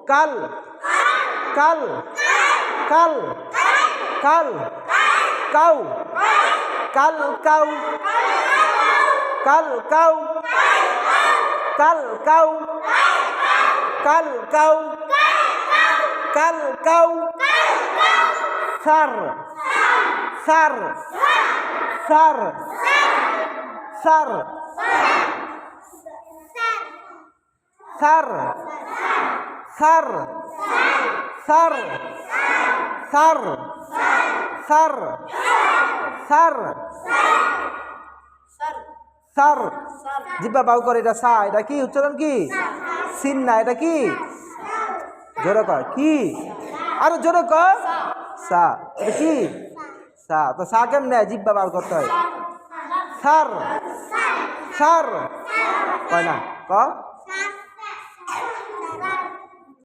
কাল কাল কাল কাল কাউ কাল কাউ কাল কাউ কাল কাউ কাল কাউ কাল কাউ সার সার সার সার সার সার সার সার সার সার সার জিব্বা বাউ করে এটা সা এটা কি উচ্চারণ কি সিন না এটা কি জোরে কর কি আরো জোরে কর সা এটা কি সা তো সা কেমনে জিব্বা বার করতে হয় সার সার কয় না ক